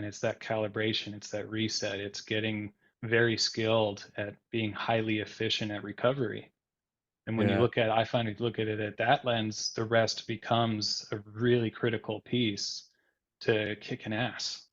it's that calibration, it's that reset, it's getting very skilled at being highly efficient at recovery. And when you Yeah. look at, I find if you look at it at that lens, the rest becomes a really critical piece to kicking ass.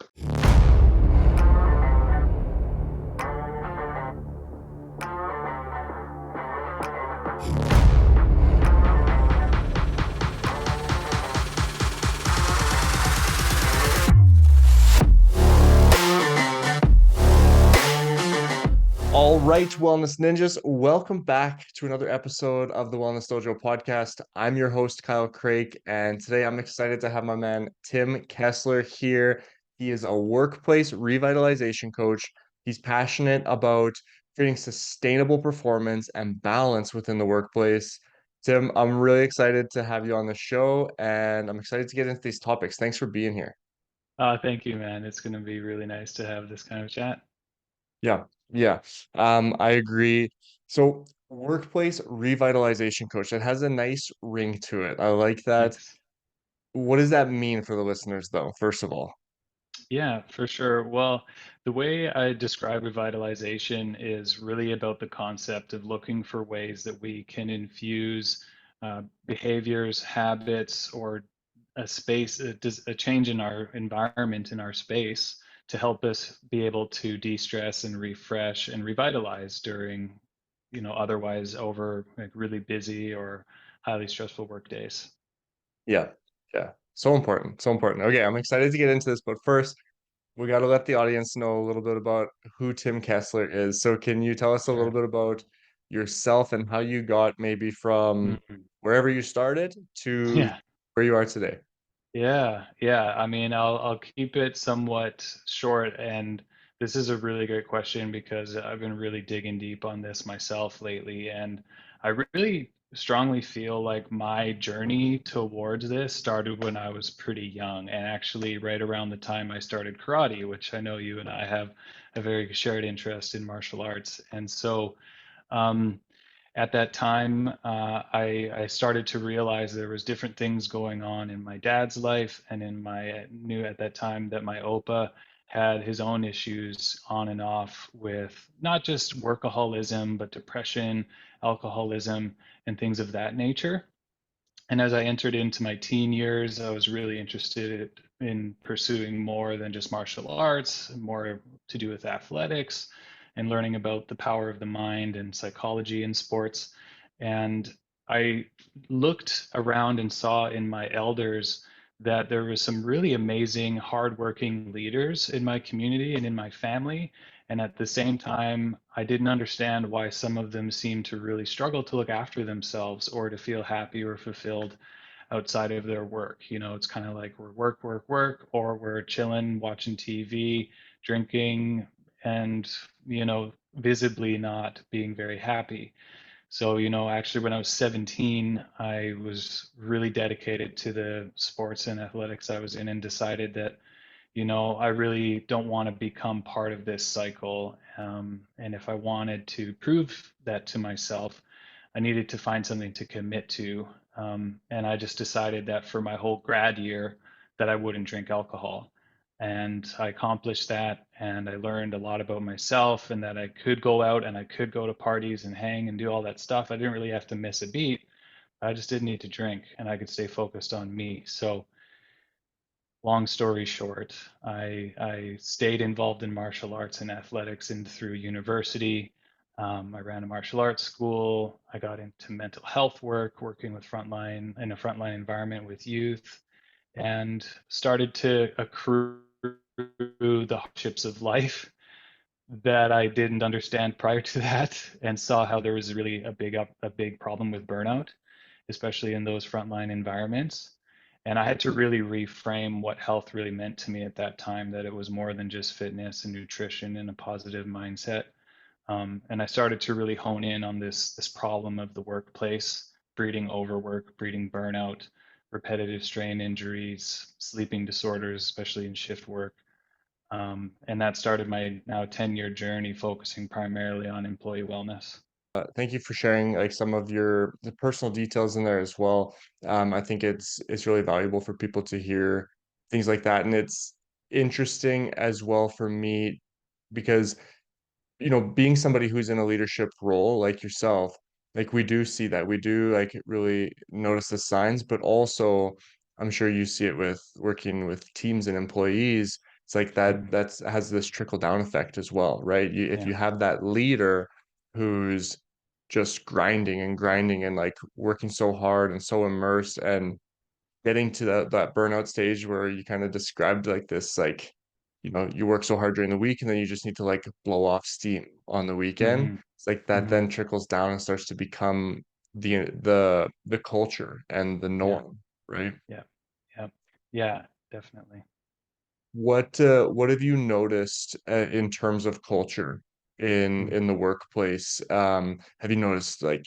All right, Wellness Ninjas, welcome back to another episode of the Wellness Dojo Podcast. I'm your host, Kyle Craig, and today I'm excited to have my man, Tim Kessler, here. He is a workplace revitalization coach. He's passionate about creating sustainable performance and balance within the workplace. Tim, I'm really excited to have you on the show, and I'm excited to get into these topics. Thanks for being here. Thank you, man. It's going to be really nice to have this kind of chat. Yeah, yeah. I agree. So, workplace revitalization coach, that has a nice ring to it. I like that. Thanks. What does that mean for the listeners, though, first of all? Yeah, for sure. Well, the way I describe revitalization is really about the concept of looking for ways that we can infuse behaviors, habits, or a space, a change in our environment, in our space, to help us be able to de-stress and refresh and revitalize during, otherwise over like really busy or highly stressful work days. Yeah, yeah. So important, so important. Okay, I'm excited to get into this, but first, we got to let the audience know a little bit about who Tim Kessler is. So, can you tell us a little Sure. bit about yourself and how you got maybe from Mhm. wherever you started to Yeah. where you are today? Yeah. I mean, I'll keep it somewhat short, and this is a really great question because I've been really digging deep on this myself lately, and I really strongly feel like my journey towards this started when I was pretty young, and actually right around the time I started karate, which I know you and I have a very shared interest in martial arts. And so um, at that time, I started to realize there was different things going on in my dad's life, and in my knew at that time that my Opa had his own issues on and off with not just workaholism, but depression, alcoholism, and things of that nature. And as I entered into my teen years, I was really interested in pursuing more than just martial arts, more to do with athletics and learning about the power of the mind and psychology in sports. And I looked around and saw in my elders that there was some really amazing, hardworking leaders in my community and in my family. And at the same time, I didn't understand why some of them seemed to really struggle to look after themselves or to feel happy or fulfilled outside of their work. It's kind of like we're work, work, work, or we're chilling, watching TV, drinking, and, visibly not being very happy. So, actually, when I was 17, I was really dedicated to the sports and athletics I was in and decided that I really don't want to become part of this cycle. And if I wanted to prove that to myself, I needed to find something to commit to. And I just decided that for my whole grad year, that I wouldn't drink alcohol. And I accomplished that, and I learned a lot about myself, and that I could go out and I could go to parties and hang and do all that stuff. I didn't really have to miss a beat. I just didn't need to drink, and I could stay focused on me. So long story short, I stayed involved in martial arts and athletics and through university. I ran a martial arts school. I got into mental health work, working with frontline in a frontline environment with youth, and started to accrue the hardships of life that I didn't understand prior to that, and saw how there was really a big problem with burnout, especially in those frontline environments. And I had to really reframe what health really meant to me at that time, that it was more than just fitness and nutrition and a positive mindset. And I started to really hone in on this problem of the workplace, breeding overwork, breeding burnout, repetitive strain injuries, sleeping disorders, especially in shift work. And that started my now 10-year journey focusing primarily on employee wellness. Thank you for sharing like some of the personal details in there as well. I think it's really valuable for people to hear things like that, and it's interesting as well for me because being somebody who's in a leadership role like yourself, like we do see that. We do like really notice the signs, but also I'm sure you see it with working with teams and employees. It's like Mhm. that's has this trickle down effect as well, right? If Yeah. you have that leader who's just grinding and grinding and like working so hard and so immersed and getting to that burnout stage where you kind of described like this, like, you work so hard during the week and then you just need to like blow off steam on the weekend. Hmm. It's like that Hmm. then trickles down and starts to become the culture and the Yeah. norm, right? Yeah. Yeah. Yeah. Definitely. What have you noticed in terms of culture Mm. in the workplace? Have you noticed like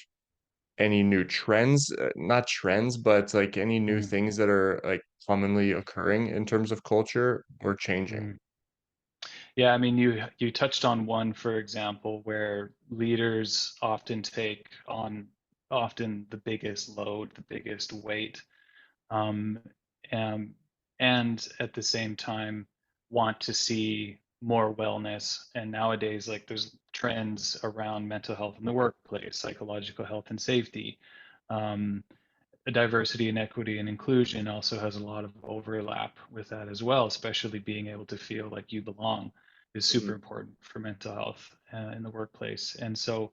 any new trends, not trends, but like any new Mm. things that are like commonly occurring in terms of culture or changing? Mm. Yeah, I mean, you touched on one, for example, where leaders often take on often the biggest load, the biggest weight, um, and, and at the same time want to see more wellness. And nowadays, like there's trends around mental health in the workplace, psychological health and safety. Um, Diversity and equity and inclusion also has a lot of overlap with that as well, especially being able to feel like you belong is super Mhm. important for mental health in the workplace. And so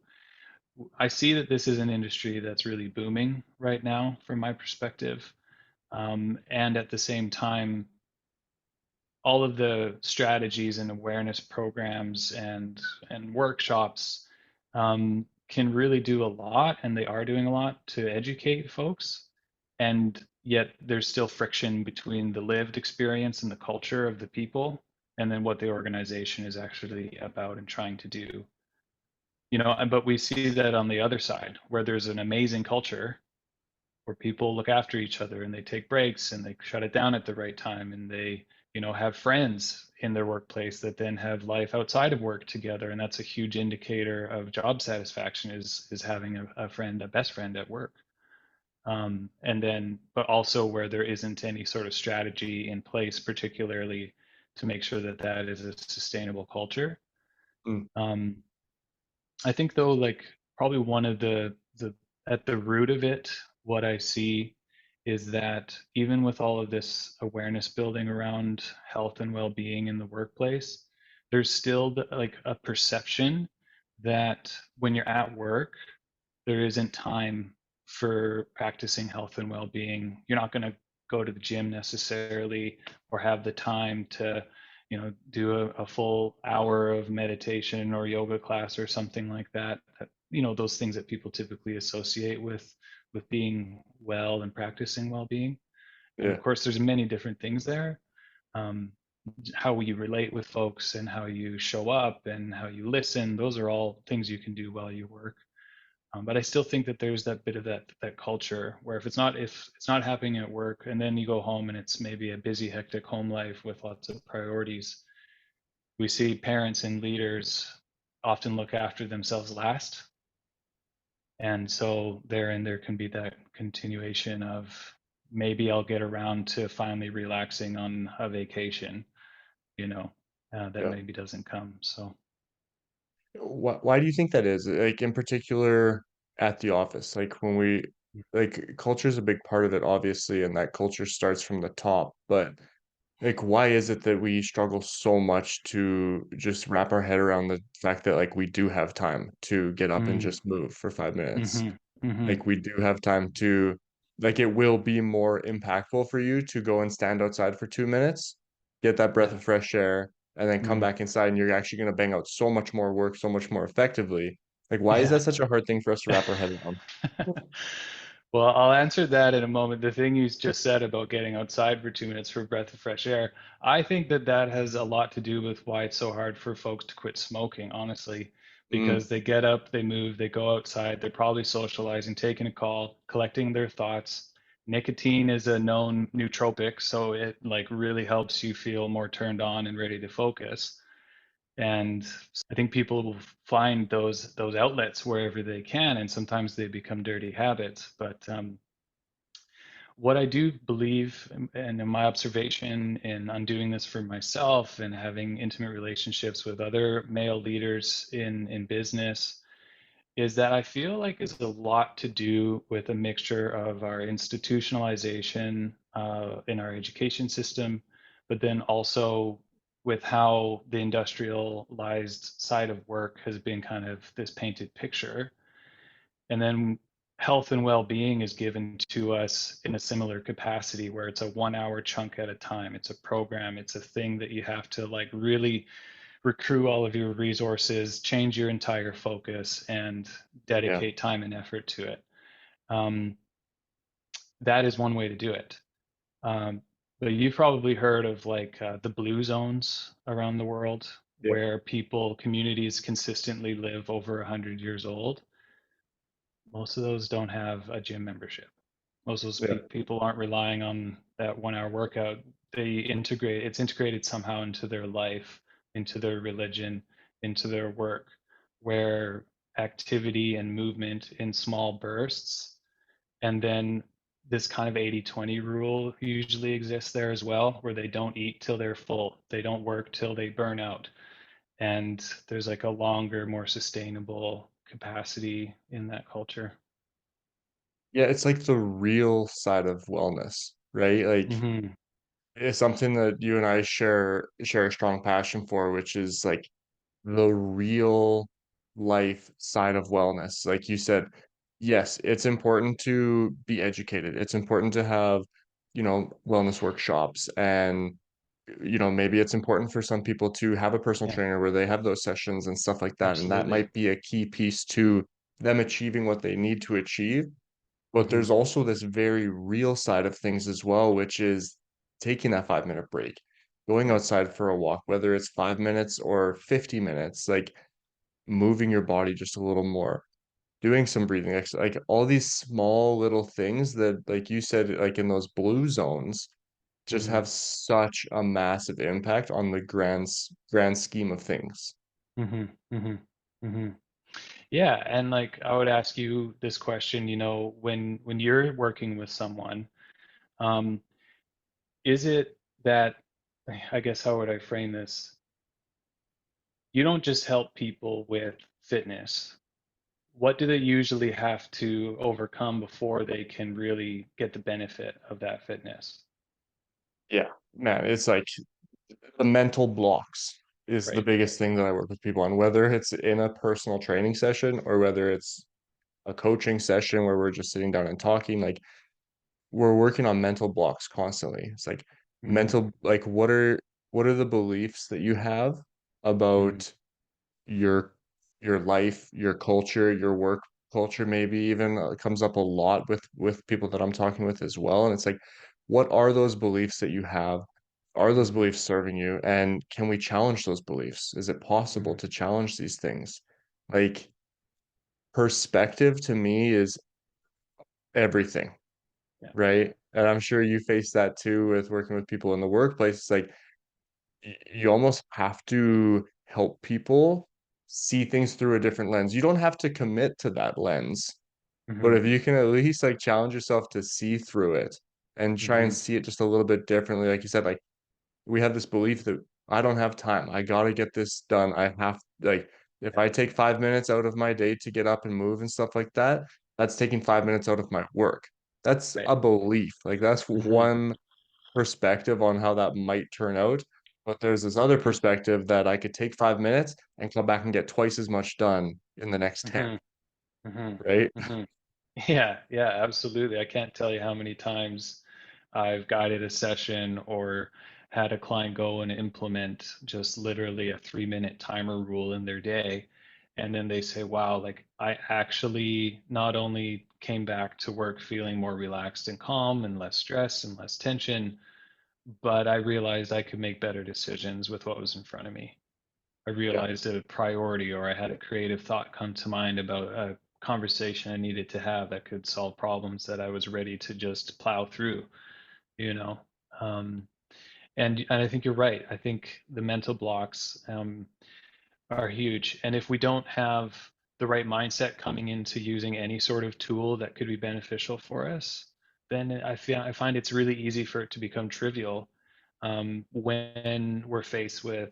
I see that this is an industry that's really booming right now from my perspective. And at the same time, all of the strategies and awareness programs and workshops can really do a lot, and they are doing a lot to educate folks. And yet, there's still friction between the lived experience and the culture of the people, and then what the organization is actually about and trying to do. But we see that on the other side, where there's an amazing culture where people look after each other and they take breaks and they shut it down at the right time and they have friends in their workplace that then have life outside of work together, and that's a huge indicator of job satisfaction is having a friend, a best friend at work. And then but also where there isn't any sort of strategy in place particularly to make sure that that is a sustainable culture. Mm, um, I think though, like probably one of the at the root of it, what I see is that even with all of this awareness building around health and well-being in the workplace, there's still like a perception that when you're at work, there isn't time for practicing health and well-being. You're not going to go to the gym necessarily or have the time to do a full hour of meditation or yoga class or something like that. Those things that people typically associate with being well and practicing well-being. And of yeah, course there's many different things there. um, how you relate with folks and how you show up and how you listen, those are all things you can do while you work. But I still think that there's that bit of that culture where if it's not happening at work and then you go home and it's maybe a busy, hectic home life with lots of priorities, we see parents and leaders often look after themselves last. And so there can be that continuation of maybe I'll get around to finally relaxing on a vacation, you know, that yeah. maybe doesn't come. So. Why do you think that is? Like in particular at the office, like when we like culture is a big part of it, obviously, and that culture starts from the top. But like, why is it that we struggle so much to just wrap our head around the fact that like we do have time to get up and Mm, just move for 5 minutes? mm-hmm, mm-hmm, Like we do have time to like it will be more impactful for you to go and stand outside for 2 minutes, get that breath yeah. of fresh air, and then come Mm, back inside and you're actually going to bang out so much more work so much more effectively. Like why is yeah. that such a hard thing for us to wrap our head around? Well, I'll answer that in a moment. The thing you just said about getting outside for 2 minutes for a breath of fresh air, I think that that has a lot to do with why it's so hard for folks to quit smoking, honestly, Mm, because they get up, they move, they go outside, they're probably socializing, taking a call, collecting their thoughts. Nicotine is a known nootropic, so it like really helps you feel more turned on and ready to focus. And I think people will find those outlets wherever they can, and sometimes they become dirty habits. But What I do believe, and in my observation in undoing this for myself and having intimate relationships with other male leaders in business, is that I feel like it's a lot to do with a mixture of our institutionalization in our education system, but then also with how the industrialized side of work has been kind of this painted picture. And then health and well-being is given to us in a similar capacity where it's a 1 hour chunk at a time. It's a program, it's a thing that you have to like really recruit all of your resources, change your entire focus, and Yeah. dedicate time and effort to it. Um, that is one way to do it. Um, but you've probably heard of like the blue zones around the world Yeah. where people, communities consistently live over 100 years old. Most of those don't have a gym membership. Most of those Yeah. people aren't relying on that 1 hour workout. It's integrated somehow into their life, into their religion, into their work, where activity and movement in small bursts. And then this kind of 80-20 rule usually exists there as well, where they don't eat till they're full. They don't work till they burn out. And there's like a longer, more sustainable capacity in that culture. Yeah, it's like the real side of wellness, right? Like Hmm. it's something that you and I share a strong passion for, which is like the real life side of wellness. Like you said, yes, it's important to be educated. It's important to have, wellness workshops and maybe it's important for some people to have a personal Yeah, trainer where they have those sessions and stuff like that. And that absolutely. might be a key piece to them achieving what they need to achieve. But Hmm. there's also this very real side of things as well, which is taking that 5 minute break, going Yeah. outside for a walk, whether it's 5 minutes or 50 minutes, like moving your body just a little more, doing some breathing like all these small little things that, like you said, like in those blue zones, just Hmm. have such a massive impact on the grand scheme of things. Hmm. Hmm. Hmm. Yeah, and like I would ask you this question, when you're working with someone, um, is it that, I guess, how would I frame this? You don't just help people with fitness. What do they usually have to overcome before they can really get the benefit of that fitness? Yeah, man, it's like the mental blocks is the Right? biggest thing that I work with people on, whether it's in a personal training session or whether it's a coaching session where we're just sitting down and talking. Like we're working on mental blocks constantly. It's like Hmm. like what are the beliefs that you have Hmm. about your your life, your culture, your work culture, maybe even comes up a lot with people that I'm talking with as well. And it's like, what are those beliefs that you have? Are those Hmm. beliefs serving you? And can we challenge those beliefs? Is it possible Hmm. to challenge these things? Like perspective to me is everything, Yeah. right? And I'm sure you face that too with working with people in the workplace. It's like you almost have to help people see things through a different lens. You don't have to commit to that lens, but Hmm. if you can at least like challenge yourself to see through it and try and Hmm. see it just a little bit differently, like you said, like we have this belief that I don't have time. I got to get this done. I have like if Yeah. I take 5 minutes out of my day to get up and move and stuff like that, that's taking 5 minutes out of my work. That's Right. a belief. Like that's Hmm. one perspective on how that might turn out. But there's this other perspective that I could take 5 minutes and come back and get twice as much done in the next 10, Hmm. Hmm. right? Hmm. Yeah, yeah, absolutely. I can't tell you how many times I've guided a session or had a client go and implement just literally a 3-minute timer rule in their day. And then they say, wow, like I actually not only came back to work feeling more relaxed and calm and less stress and less tension, but I realized I could make better decisions with what was in front of me. I Yeah. realized a priority or I had a creative thought come to mind about a conversation I needed to have that could solve problems that I was ready to just plow through, you know. Um, and I think you're right. I think the mental blocks are huge. And if we don't have the right mindset coming into using any sort of tool that could be beneficial for us, then I find it's really easy for it to become trivial when we're faced with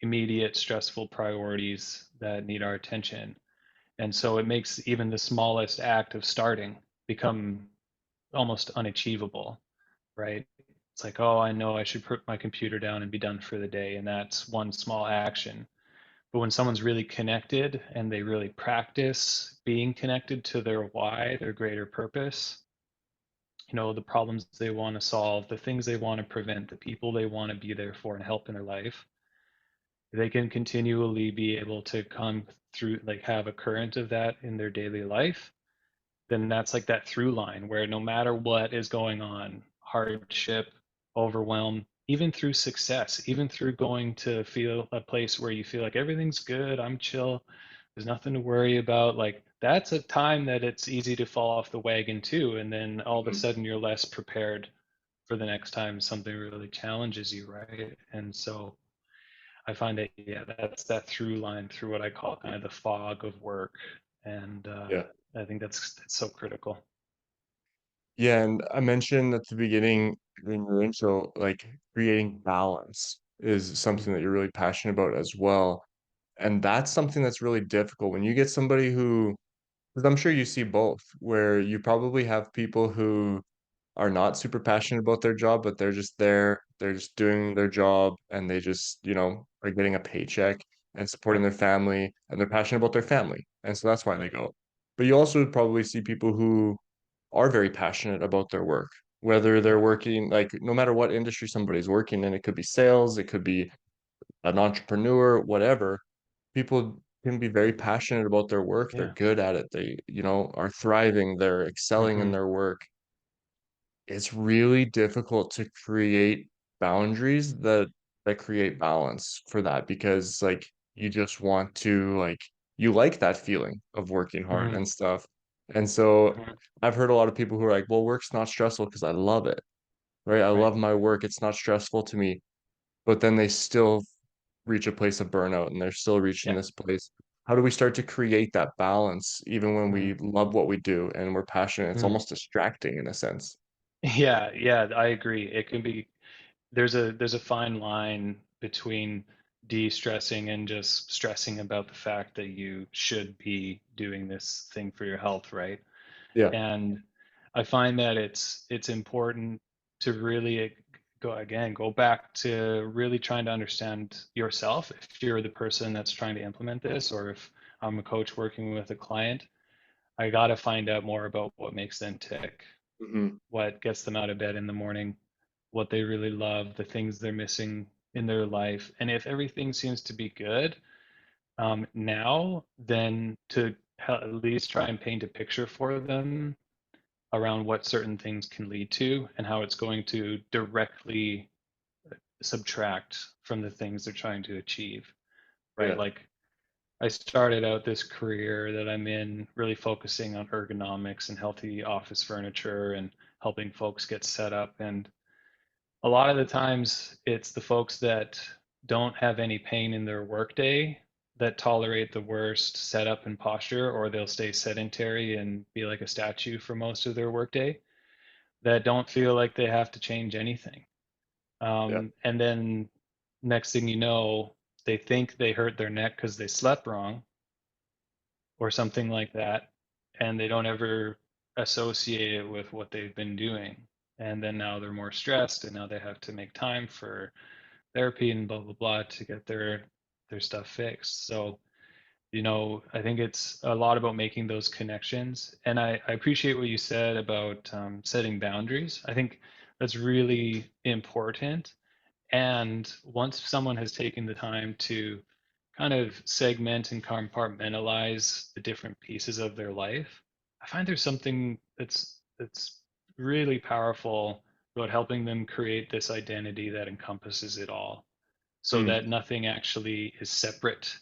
immediate stressful priorities that need our attention. And so it makes even the smallest act of starting become almost unachievable, right? It's like, oh, I know I should put my computer down and be done for the day. And that's one small action. But when someone's really connected and they really practice being connected to their why, their greater purpose, the problems they want to solve, the things they want to prevent, the people they want to be there for and help in their life, they can continually be able to come through, like have a current of that in their daily life. Then that's like that through line where no matter what is going on, hardship, overwhelm, even through success, even through going to feel a place where you feel like everything's good, I'm chill, there's nothing to worry about, like that's a time that it's easy to fall off the wagon too. And then all of a Mhm. sudden you're less prepared for the next time something really challenges you, right? And so I find that, yeah, that's that through line through what I call kind of the fog of work. And Yeah. I think that's so critical. Yeah, and I mentioned at the beginning in your intro, like creating balance is something that Mhm. you're really passionate about as well. And that's something that's really difficult when you get somebody who, because I'm sure you see both, where you probably have people who are not super passionate about their job, but they're just there, they're just doing their job, and they just, are getting a paycheck and supporting Yep. their family, and they're passionate about their family. And so that's why they go. But you also would probably see people who are very passionate about their work, whether they're Mhm. working, like no matter what industry somebody's working in, it could be sales, it could be an entrepreneur, whatever. People can be very passionate about their work. They're Yeah. good at it. They, are thriving. They're excelling in Mhm. their work. It's really difficult to create boundaries that create balance for that because like you just want to like you like that feeling of working hard Mhm. and stuff. And so Mhm. I've heard a lot of people who are like, well, work's not stressful because I love it, right? I Right. love my work. It's not stressful to me. But then they still reach a place of burnout and they're still reaching Yeah. this place. How do we start to create that balance even when Mhm. we love what we do and we're passionate? It's Mhm. almost distracting in a sense. Yeah, yeah, I agree. It can be, there's a fine line between de-stressing and just stressing about the fact that you should be doing this thing for your health, right? Yeah. And I find that it's important to really go back to really trying to understand yourself. If you're the person that's trying to implement this, or if I'm a coach working with a client, I got to find out more about what makes them tick, Hmm. what gets them out of bed in the morning, what they really love, the things they're missing in their life. And if everything seems to be good now, then to at least try and paint a picture for them around what certain things can lead to and how it's going to directly subtract from the things they're trying to achieve, right? Yeah. Like I started out this career that I'm in really focusing on ergonomics and healthy office furniture and helping folks get set up. And a lot of the times it's the folks that don't have any pain in their workday that tolerate the worst setup and posture, or they'll stay sedentary and be like a statue for most of their workday, that don't feel like they have to change anything. Yeah. And then next thing you know, they think they hurt their neck because they slept wrong or something like that, and they don't ever associate it with what they've been doing. And then now they're more stressed, and now they have to make time for therapy and blah blah blah to get their stuff fixed. So I think it's a lot about making those connections. And I appreciate what you said about setting boundaries. I think that's really important. And once someone has taken the time to kind of segment and compartmentalize the different pieces of their life, I find there's something that's really powerful about helping them create this identity that encompasses it all, so Mm. that nothing actually is separate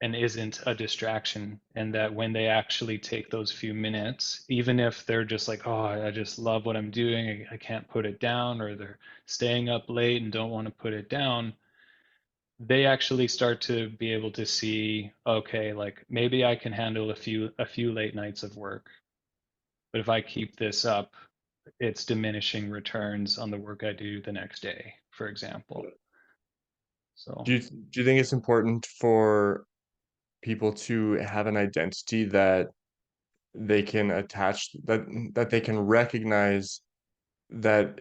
and isn't a distraction. And that when they actually take those few minutes, even if they're just like, oh, I just love what I'm doing, I can't put it down, or they're staying up late and don't want to put it down, they actually start to be able to see, okay, like maybe I can handle a few late nights of work, but if I keep this up, it's diminishing returns on the work I do the next day, for example. So Do you think it's important for people to have an identity that they can attach that they can recognize that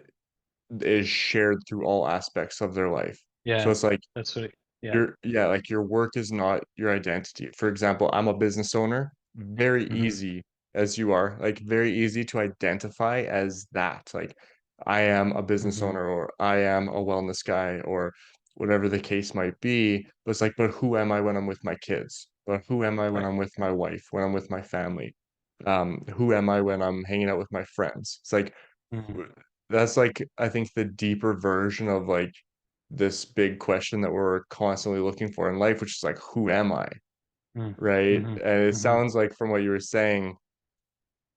is shared through all aspects of their life? So yeah, it's like that's what yeah. your yeah, like your work is not your identity. For example, I'm a business owner, very Hmm. easy as you are, like very easy to identify as that. Like I am a business Hmm. owner or I am a wellness guy or whatever the case might be. But it's like, but who am I when I'm with my kids? But who am I when Right. I'm with my wife, when I'm with my family? Who am I when I'm hanging out with my friends? It's like Hmm. that's like I think the deeper version of like this big question that we're constantly looking for in life, which is like, who am I? Right? Hmm. And it Hmm. sounds like from what you were saying,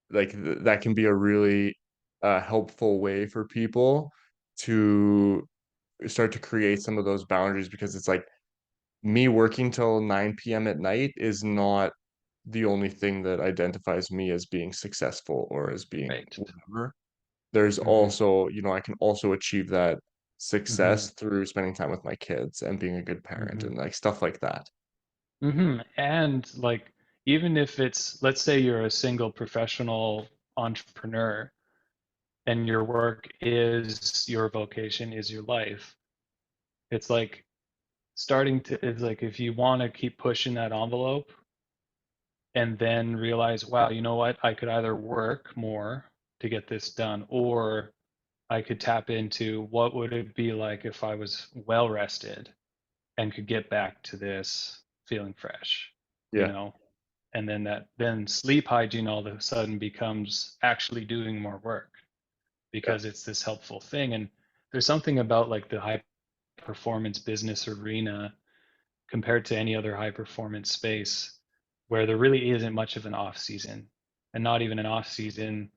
like that can be a really helpful way for people to start to create some of those boundaries because it's like me working till 9 p.m. at night is not the only thing that identifies me as being successful or as being Right. whatever. There's Hmm. also, I can also achieve that Hmm. success through spending time with my kids and being a good parent Hmm. and like stuff like that. And like, even if it's, let's say you're a single professional entrepreneur and your work is your vocation, is your life, it's like it's like if you want to keep pushing that envelope and then realize, wow, you know what? I could either work more to get this done, or I could tap into what would it be like if I was well rested and could get back to this feeling fresh, you Yeah. know? And then sleep hygiene all of a sudden becomes actually doing more work Yeah. because it's this helpful thing. And there's something about like the high performance business arena compared to any other high performance space where there really isn't much of an off season, and not even an off season,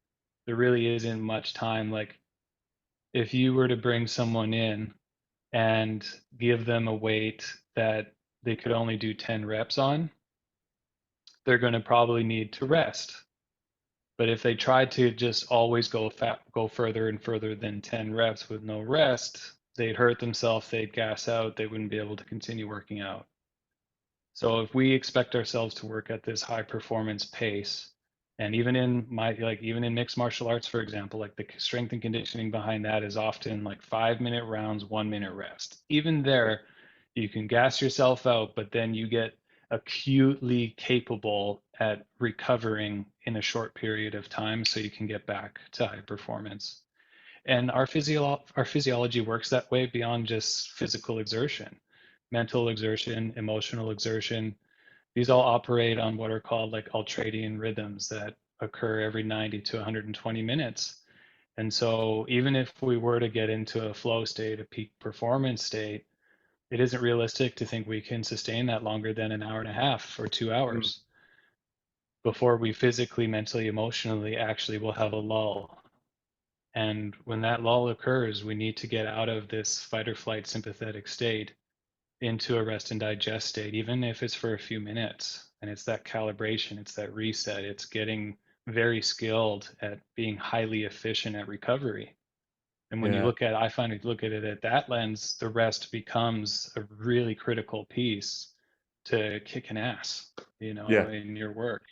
there really isn't much time. Like if you were to bring someone in and give them a weight that they could only do 10 reps on, they're going to probably need to rest. But if they tried to just always go further and further than 10 reps with no rest, they'd hurt themselves, they'd gas out, they wouldn't be able to continue working out. So if we expect ourselves to work at this high performance pace, and even in mixed martial arts, for example, like the strength and conditioning behind that is often like 5 minute rounds, 1 minute rest. Even there, you can gas yourself out, but then you get acutely capable at recovering in a short period of time so you can get back to high performance. And our physiology works that way beyond just physical exertion. Mental exertion, emotional exertion, these all operate on what are called like ultradian rhythms that occur every 90 to 120 minutes. And so even if we were to get into a flow state, a peak performance state, it isn't realistic to think we can sustain that longer than an hour and a half or two Mm. hours before we physically, mentally, emotionally actually will have a lull. And when that lull occurs, we need to get out of this fight or flight sympathetic state into a rest and digest state, even if it's for a few minutes. And it's that calibration, it's that reset, it's getting very skilled at being highly efficient at recovery. And when you Yeah. look at, I find, if you look at it at that lens, the rest becomes a really critical piece to kick an ass, Yeah. in your work.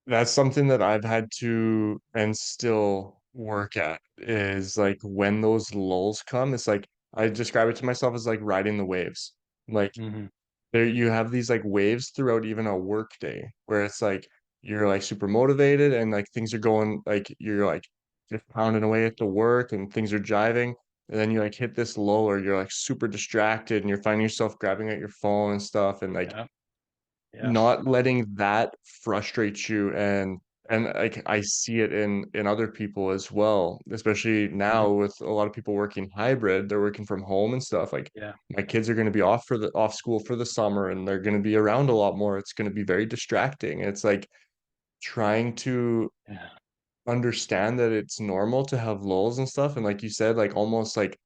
That's something that I've had to and still work at is like when those lulls come, it's like I describe it to myself as like riding the waves. Like Hmm. there you have these like waves throughout even a work day where it's like you're like super motivated and like things are going like you're like just pounding away at the work and things are jiving and then you like hit this lull or you're like super distracted and you're finding yourself grabbing at your phone and stuff and like Yeah. Yeah. not letting that frustrate you and like I see it in other people as well, especially Hmm. now with a lot of people working hybrid, they're working from home and stuff. Like Yeah. my kids are going to be off school for the summer and they're going to be around a lot more. It's going to be very distracting. It's like trying to Yeah. understand that it's normal to have lulls and stuff. And like you said, like almost like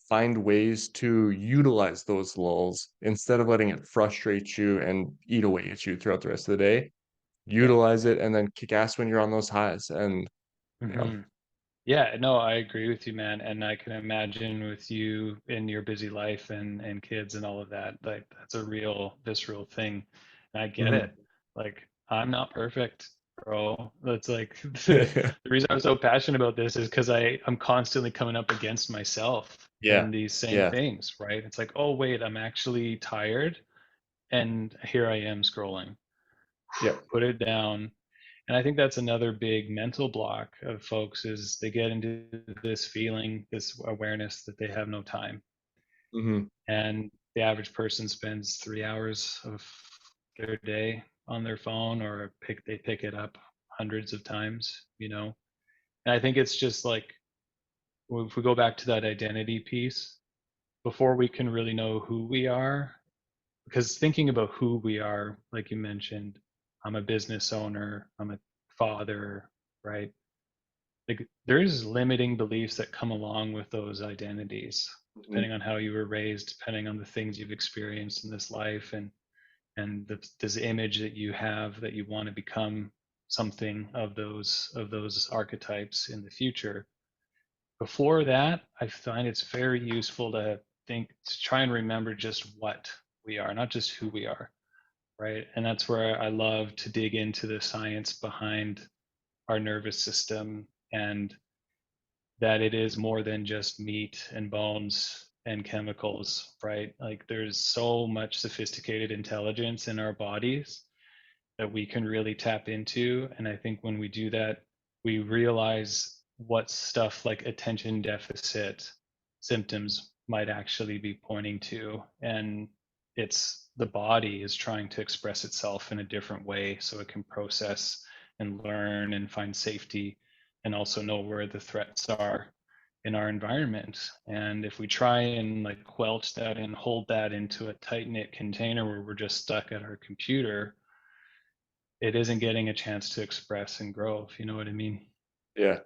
find ways to utilize those lulls instead of letting it frustrate you and eat away at you throughout the rest of the day. Yeah. Utilize it and then kick ass when you're on those highs. And you know. Hmm. Yeah, no, I agree with you, man. And I can imagine with you in your busy life and kids and all of that, like that's a real visceral thing. And I get Mhm. it. Like I'm not perfect, bro. That's like the reason I'm so passionate about this is because I'm constantly coming up against myself Yeah. in these same Yeah. things, right? It's like, oh wait, I'm actually tired and here I am scrolling. Yeah. Put it down. And I think that's another big mental block of folks is they get into this feeling, this awareness that they have no time. Mhm. And the average person spends 3 hours of their day on their phone or they pick it up hundreds of times, you know? And I think it's just like, if we go back to that identity piece, before we can really know who we are, because thinking about who we are, like you mentioned, I'm a business owner, I'm a father, right? Like there's limiting beliefs that come along with those identities, Mhm. depending on how you were raised, depending on the things you've experienced in this life, and this image that you have that you want to become something of those archetypes in the future. Before that, I find it's very useful to try and remember just what we are, not just who we are, right? And that's where I love to dig into the science behind our nervous system and that it is more than just meat and bones and chemicals, right? Like there's so much sophisticated intelligence in our bodies that we can really tap into. And I think when we do that, we realize what stuff like attention deficit symptoms might actually be pointing to. And it's the body is trying to express itself in a different way so it can process and learn and find safety and also know where the threats are in our environment. And if we try and like quelch that and hold that into a tight knit container where we're just stuck at our computer, it isn't getting a chance to express and grow, if you know what I mean. Yeah.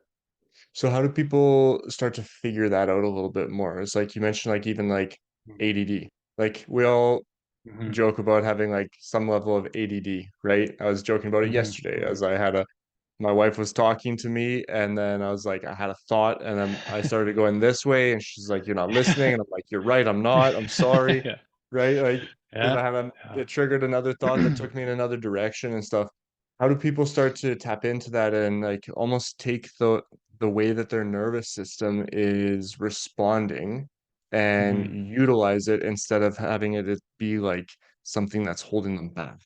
So how do people start to figure that out a little bit more? It's like you mentioned, like even like ADD. Like we all Mm-hmm. joke about having like some level of ADD, right? I was joking about it Mm-hmm. yesterday Mm-hmm. as my wife was talking to me, and then I was like, I had a thought, and then I started going this way, and she's like, "You're not listening," and I'm like, "You're right, I'm not. I'm sorry." Yeah. Right? Like, because Yeah. it triggered another thought that took me in another direction and stuff. How do people start to tap into that and like almost take the way that their nervous system is responding and Mm-hmm. utilize it instead of having it be like something that's holding them back?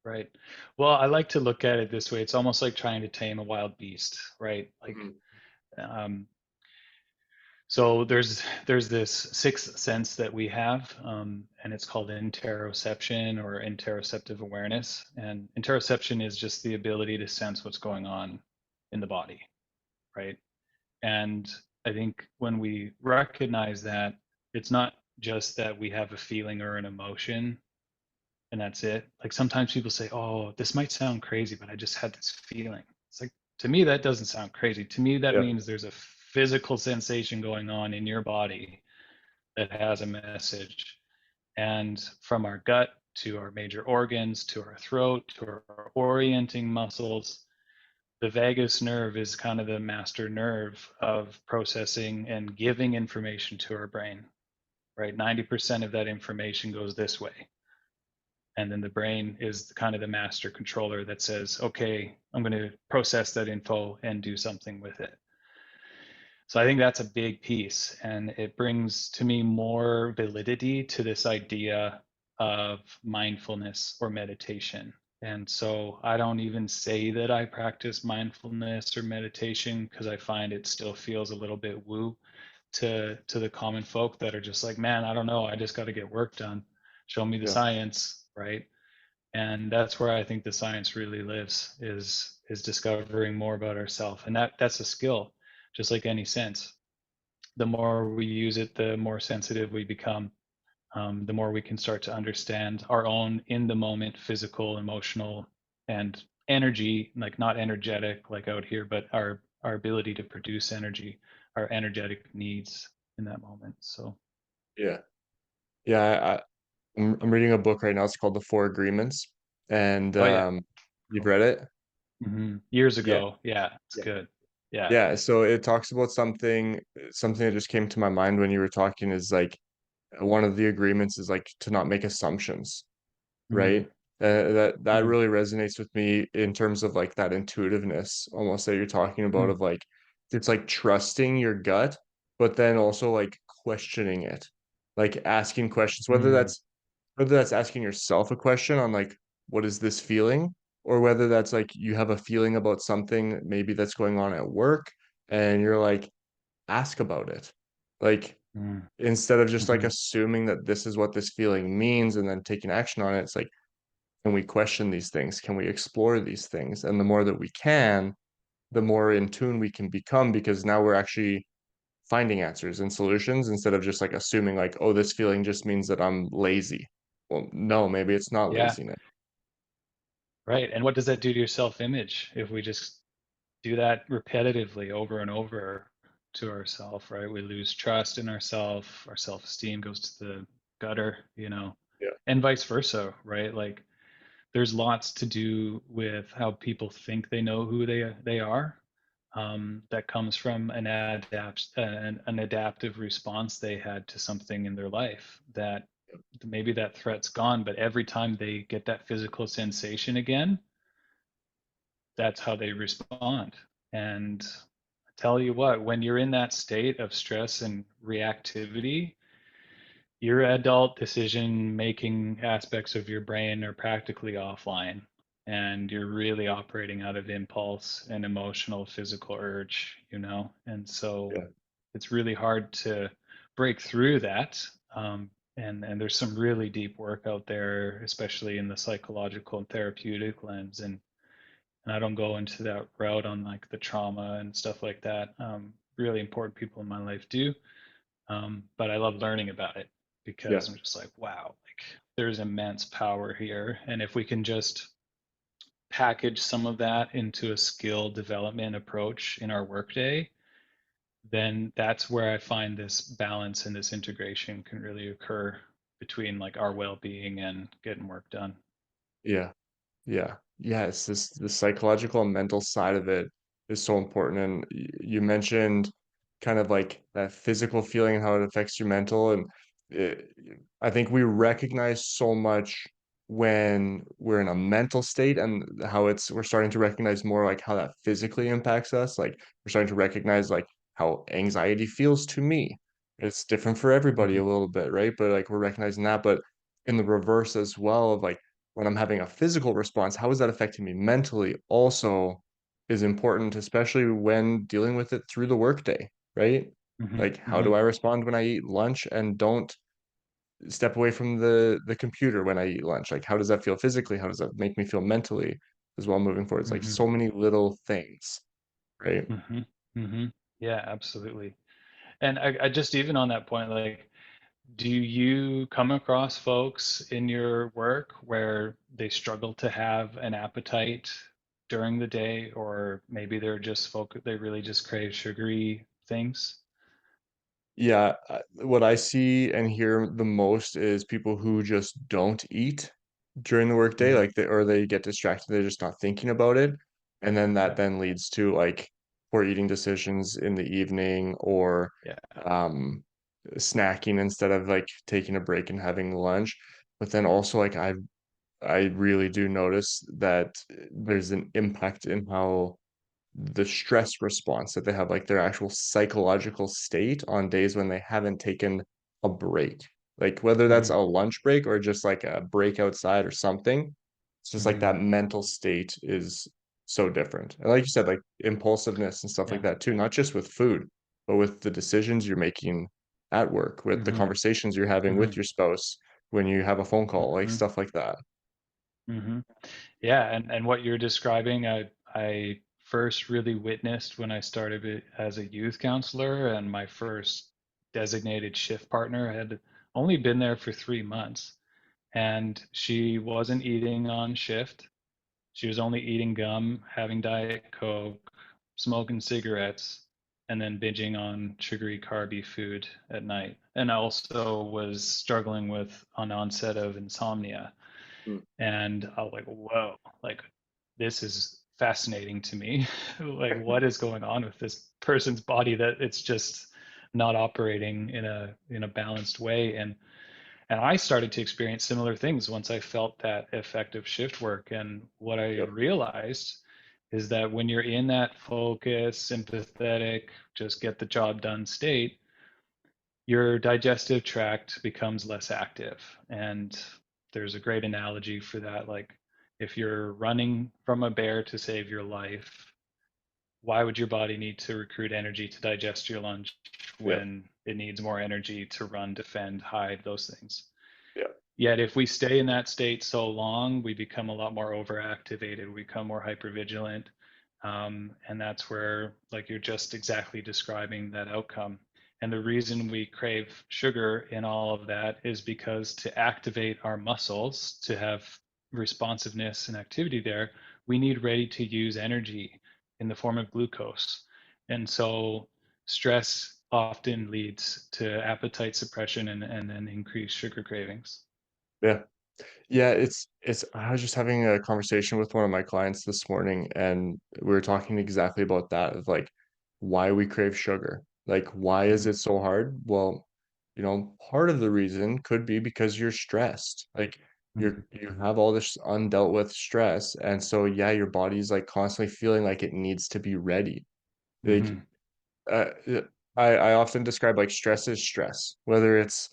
Right. Well, I like to look at it this way. It's almost like trying to tame a wild beast, right? Like, Mhm. um, so there's this sixth sense that we have, and it's called interoception or interoceptive awareness. And interoception is just the ability to sense what's going on in the body, right? And I think when we recognize that, it's not just that we have a feeling or an emotion and that's it. Like sometimes people say, "Oh, this might sound crazy, but I just had this feeling." It's like to me that doesn't sound crazy. To me that Yeah. means there's a physical sensation going on in your body that has a message. And from our gut to our major organs to our throat to our orienting muscles, the vagus nerve is kind of the master nerve of processing and giving information to our brain, right? 90% of that information goes this way. And then the brain is kind of the master controller that says, okay, I'm going to process that info and do something with it. So I think that's a big piece. And it brings to me more validity to this idea of mindfulness or meditation. And so I don't even say that I practice mindfulness or meditation because I find it still feels a little bit woo to the common folk that are just like, man, I don't know, I just got to get work done. Show me the Yeah. science, right? And that's where I think the science really lives is discovering more about ourselves, and that's a skill, just like any sense. The more we use it, the more sensitive we become. The more we can start to understand our own in the moment physical, emotional, and energy, like not energetic like out here, but our ability to produce energy, our energetic needs in that moment. So Yeah. Yeah. I'm reading a book right now. It's called The Four Agreements, and oh yeah, you've cool. read it? Years Yeah, ago, yeah, it's yeah, good. Yeah. Yeah, so it talks about something that just came to my mind when you were talking is like one of the agreements is like to not make assumptions, Mm, right? That mm, really resonates with me in terms of like that intuitiveness almost that you're talking about mm, of like it's like trusting your gut, but then also like questioning it, like asking questions, mm. whether that's asking yourself a question on like what is this feeling, or whether that's like you have a feeling about something maybe that's going on at work and you're like ask about it. Like Mm, instead of just like mhm. assuming that this is what this feeling means and then taking action on it, it's like, can we question these things? Can we explore these things? And the more that we can, the more in tune we can become because now we're actually finding answers and solutions instead of just like assuming like, oh, this feeling just means that I'm lazy. Well, no, maybe it's not Yeah, laziness. right. And what does that do to your self-image if we just do that repetitively over and over to ourselves, right? We lose trust in ourselves, our self-esteem goes to the gutter, Yeah, and vice versa, right? Like there's lots to do with how people think they know who they are. That comes from an adaptive response they had to something in their life that maybe that threat's gone, but every time they get that physical sensation again, that's how they respond. And I tell you what, when you're in that state of stress and reactivity, your adult decision making aspects of your brain are practically offline, and you're really operating out of impulse and emotional physical urge, and so yeah, it's really hard to break through that. And there's some really deep work out there, especially in the psychological and therapeutic lens, and I don't go into that route on like the trauma and stuff like that. Really important people in my life do, but I love learning about it yeah, because I'm just like, wow, like there's immense power here, and if we can just package some of that into a skill development approach in our workday, then that's where I find this balance and this integration can really occur between like our well-being and getting work done. yeah. Yeah. Yes, this the psychological and mental side of it is so important. And you mentioned kind of like that physical feeling and how it affects your mental. And it, I think we recognize so much when we're in a mental state and how we're starting to recognize more like how that physically impacts us. Like we're starting to recognize like how anxiety feels to me. It's different for everybody Mm-hmm, a little bit, right? But like we're recognizing that. But in the reverse as well of like when I'm having a physical response, how is that affecting me mentally also is important, especially when dealing with it through the workday, right? mm-hmm, Like, how mm-hmm, do I respond when I eat lunch and don't step away from the computer when I eat lunch? Like, how does that feel physically? How does that make me feel mentally as well moving forward? It's like mm-hmm, so many little things, right? mm-hmm, mm-hmm. Yeah, absolutely. And I just even on that point, like, do you come across folks in your work where they struggle to have an appetite during the day, or maybe they really just crave sugary things? Yeah, what I see and hear the most is people who just don't eat during the workday, Mm, like they get distracted, they're just not thinking about it, and then that yeah, then leads to like poor eating decisions in the evening or yeah. um snacking instead of like taking a break and having lunch. But then also like I really do notice that there's an impact in how the stress response that they have, like their actual psychological state on days when they haven't taken a break. Like whether that's Mm-hmm, a lunch break or just like a break outside or something, it's just like mm-hmm, that mental state is so different. And like you said, like impulsiveness and stuff like yeah. that too, not just with food, but with the decisions you're making at work, with the Mm-hmm, conversations you're having mm-hmm, with your spouse when you have a phone call, like mm-hmm, stuff like that. mm-hmm. Yeah, and what you're describing, I first really witnessed when I started it as a youth counselor, and my first designated shift partner had only been there for 3 months, and she wasn't eating on shift. She was only eating gum, having Diet Coke, smoking cigarettes, and then binging on sugary, carby food at night. And I also was struggling with an onset of insomnia. Mm, And I was like, whoa, like this is fascinating to me. Like, what is going on with this person's body that it's just not operating in a balanced way? And I started to experience similar things once I felt that effective shift work. And what I Yep. realized is that when you're in that focus, sympathetic, just get the job done state, your digestive tract becomes less active. And there's a great analogy for that. Like, if you're running from a bear to save your life, why would your body need to recruit energy to digest your lunch Yep. when it needs more energy to run, defend, hide, those things? Yep. Yet if we stay in that state so long, we become a lot more overactivated, we become more hypervigilant. And that's where, like you're just exactly describing that outcome. And the reason we crave sugar in all of that is because to activate our muscles, to have responsiveness and activity there, we need ready to use energy in the form of glucose. And so stress often leads to appetite suppression and then increased sugar cravings. Yeah. Yeah, it's I was just having a conversation with one of my clients this morning, and we were talking exactly about that, of like why we crave sugar. Like, why is Mhm. it so hard? Well, part of the reason could be because you're stressed. Like, Mhm. you have all this undealt with stress, and so yeah, your body's like constantly feeling like it needs to be ready. Like, Mhm. uh, I often describe like stress is stress, whether it's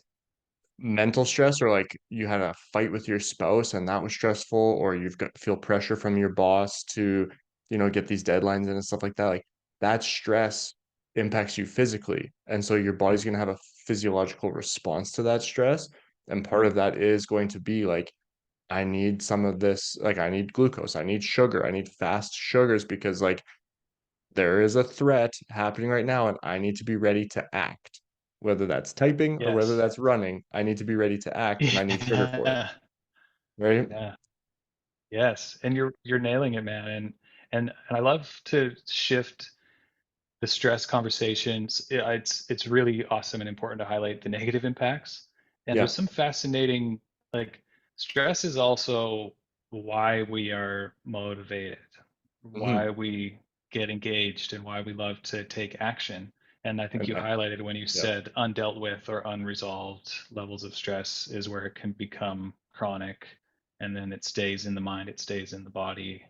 mental stress, or like you had a fight with your spouse and that was stressful, or you've got feel pressure from your boss to get these deadlines and stuff like that. Like, that stress impacts you physically, and so your body's Mhm. going to have a physiological response to that stress. And part of that is going to be like, I need some of this, like I need glucose, I need sugar, I need fast sugars, because like there is a threat happening right now and I need to be ready to act. Whether that's typing or whether Yes. that's running, I need to be ready to act, and I need sugar for it, Yeah. right? Yeah. Yes. And you're nailing it, man. And I love to shift the stress conversations. It's really awesome and important to highlight the negative impacts. And Yeah. there's some fascinating, like, stress is also why we are motivated, Mhm. why we get engaged, and why we love to take action. And I think And you I highlighted when you yeah. said undealt with or unresolved levels of stress is where it can become chronic, and then it stays in the mind, it stays in the body.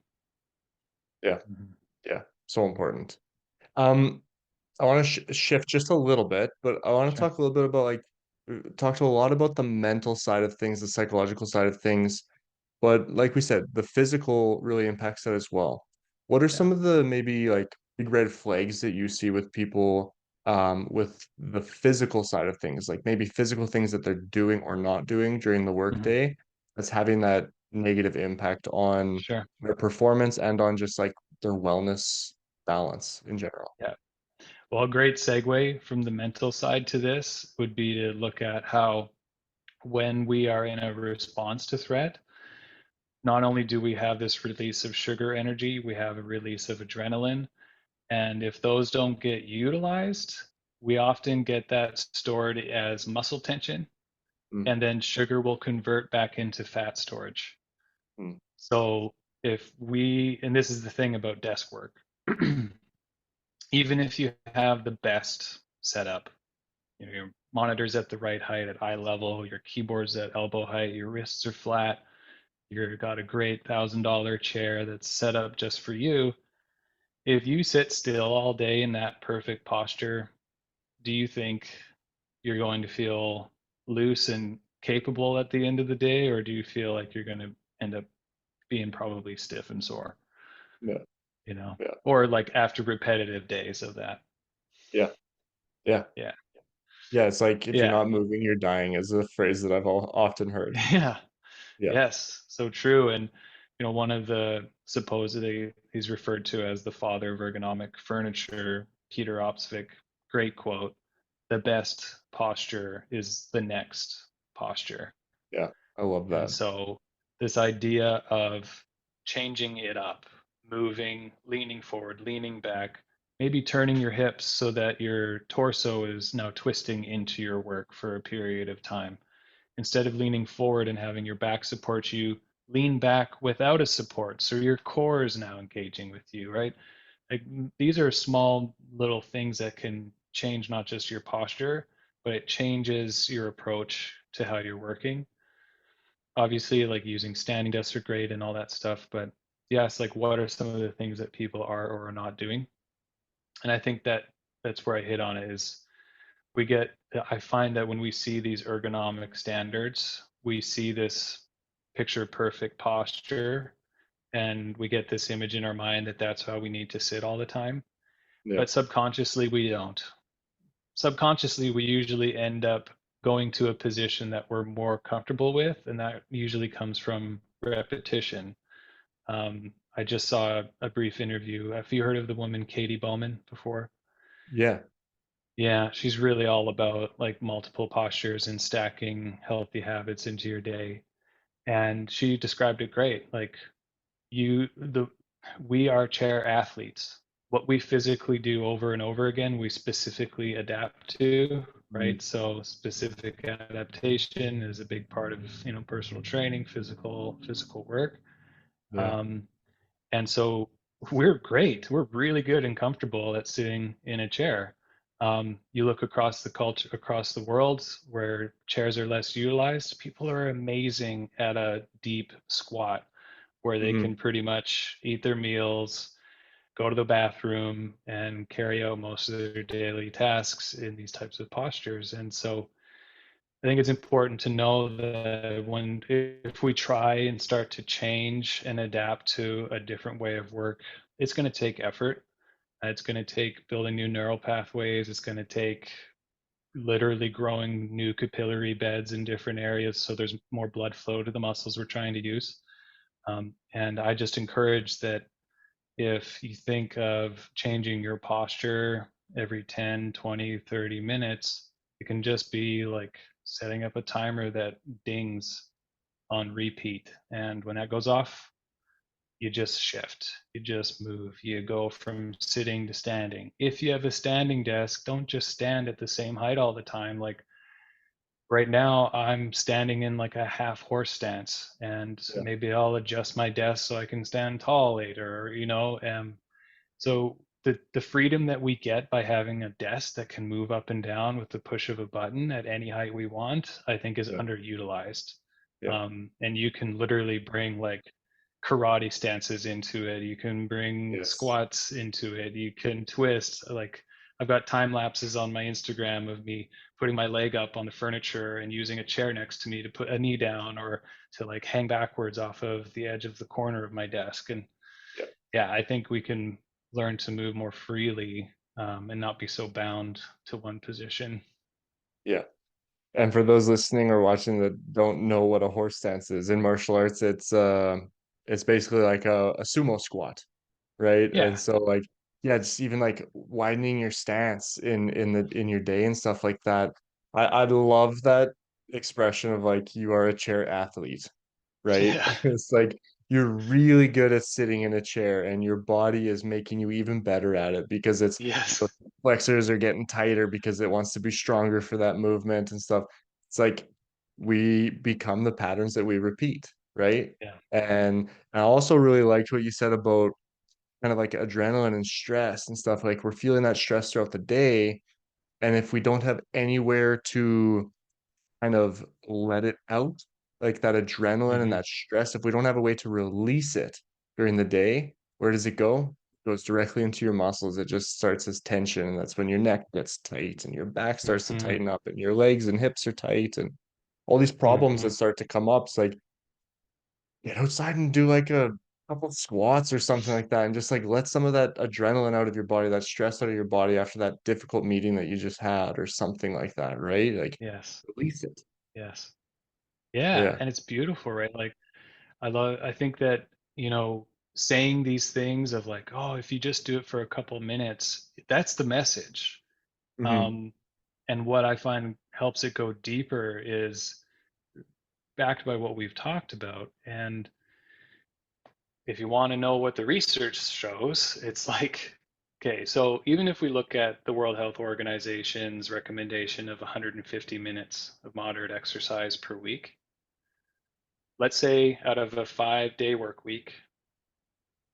Yeah. Mhm. Yeah. So important. Um, I want to shift just a little bit, but I want to Sure. talk a little bit about like talk to a lot about the mental side of things, the psychological side of things. But like we said, the physical really impacts that as well. What are Yeah. some of the maybe like big red flags that you see with people with the physical side of things, like maybe physical things that they're doing or not doing during the Mhm. workday that's having that negative impact on Sure. their performance and on just like their wellness balance in general? Yeah. Well, a great segue from the mental side to this would be to look at how, when we are in a response to threat, not only do we have this release of sugar energy, we have a release of adrenaline. And if those don't get utilized, we often get that stored as muscle tension, Mm, and then sugar will convert back into fat storage. mm, So if we, and this is the thing about desk work, even if you have the best setup, your monitors at the right height at eye level, your keyboard's at elbow height, your wrists are flat, you've got a great $1,000 chair that's set up just for you. If you sit still all day in that perfect posture, do you think you're going to feel loose and capable at the end of the day, or do you feel like you're going to end up being probably stiff and sore, yeah, you know, yeah, or like after repetitive days of that? yeah, yeah. Yeah. Yeah, it's like if you're Yeah. not moving, you're dying is a phrase that I've often heard. Yeah. Yeah. Yes, so true. And one of the supposedly he's referred to as the father of ergonomic furniture, Peter Opsvik, great quote: "The best posture is the next posture." Yeah, I love And that. so this idea of changing it up, moving, leaning forward, leaning back, maybe turning your hips so that your torso is now twisting into your work for a period of time. Instead of leaning forward and having your back support you, lean back without a support. So your core is now engaging with you, right? Like these are small little things that can change not just your posture, but it changes your approach to how you're working. Obviously, like using standing desks are great and all that stuff, but yes, like what are some of the things that people are or are not doing? And I think that that's where I hit on it is we get I find that when we see these ergonomic standards, we see this picture perfect posture and we get this image in our mind that that's how we need to sit all the time, Yeah. but subconsciously we don't. Subconsciously we usually end up going to a position that we're more comfortable with, and that usually comes from repetition. I just saw a brief interview. Have you heard of the woman Katie Bowman before? Yeah. Yeah, she's really all about like multiple postures and stacking healthy habits into your day. And she described it great. Like you the we are chair athletes. What we physically do over and over again, we specifically adapt to, Mhm. right? So specific adaptation is a big part of, personal training, physical work. Yeah. Um, and so we're great. We're really good and comfortable at sitting in a chair. You look across the culture, across the world where chairs are less utilized, people are amazing at a deep squat where they Mhm. can pretty much eat their meals, go to the bathroom, and carry out most of their daily tasks in these types of postures. And so I think it's important to know that if we try and start to change and adapt to a different way of work, it's going to take effort. It's going to take building new neural pathways. It's going to take literally growing new capillary beds in different areas so there's more blood flow to the muscles we're trying to use. And I just encourage that if you think of changing your posture every 10, 20, 30 minutes, it can just be like setting up a timer that dings on repeat. And when that goes off, you just shift, you just move, you go from sitting to standing. If you have a standing desk, don't just stand at the same height all the time. Like right now, I'm standing in like a half horse stance, and Yeah. maybe I'll adjust my desk so I can stand tall later, so the freedom that we get by having a desk that can move up and down with the push of a button at any height we want, I think is Yeah. underutilized. Yeah. And you can literally bring like karate stances into it. You can bring Yes. squats into it. You can twist. Like I've got time lapses on my Instagram of me putting my leg up on the furniture and using a chair next to me to put a knee down or to like hang backwards off of the edge of the corner of my desk. And Yeah. yeah, I think we can learn to move more freely, and not be so bound to one position. Yeah. And for those listening or watching that don't know what a horse stance is, in martial arts, it's basically like a sumo squat, right? And Yeah, so like yeah, just even like widening your stance in your day and stuff like that. I love that expression of like you are a chair athlete, right? yeah, It's like you're really good at sitting in a chair and your body is making you even better at it because it's yes, the flexors are getting tighter because it wants to be stronger for that movement and stuff. It's like we become the patterns that we repeat, right? yeah, And I also really liked what you said about kind of like adrenaline and stress and stuff. Like we're feeling that stress throughout the day. And if we don't have anywhere to kind of let it out, like that adrenaline and hmm that stress, if we don't have a way to release it during the day, where does it go? It goes directly into your muscles. It just starts as tension, and that's when your neck gets tight and your back starts to hmm tighten up and your legs and hips are tight and all these problems that hmm start to come up. It's like get outside and do like a couple squats or something like that and just like let some of that adrenaline out of your body, that stress out of your body after that difficult meeting that you just had or something like that, right? Like yes, release it. yes, yeah, Yeah. and it's beautiful, right? Like I think that saying these things of like, oh, if you just do it for a couple minutes, that's the message. Hmm. Um, and what I find helps it go deeper is backed by what we've talked about. And if you want to know what the research shows, it's like, okay, so even if we look at the World Health Organization's recommendation of 150 minutes of moderate exercise per week, let's say out of a 5-day work week,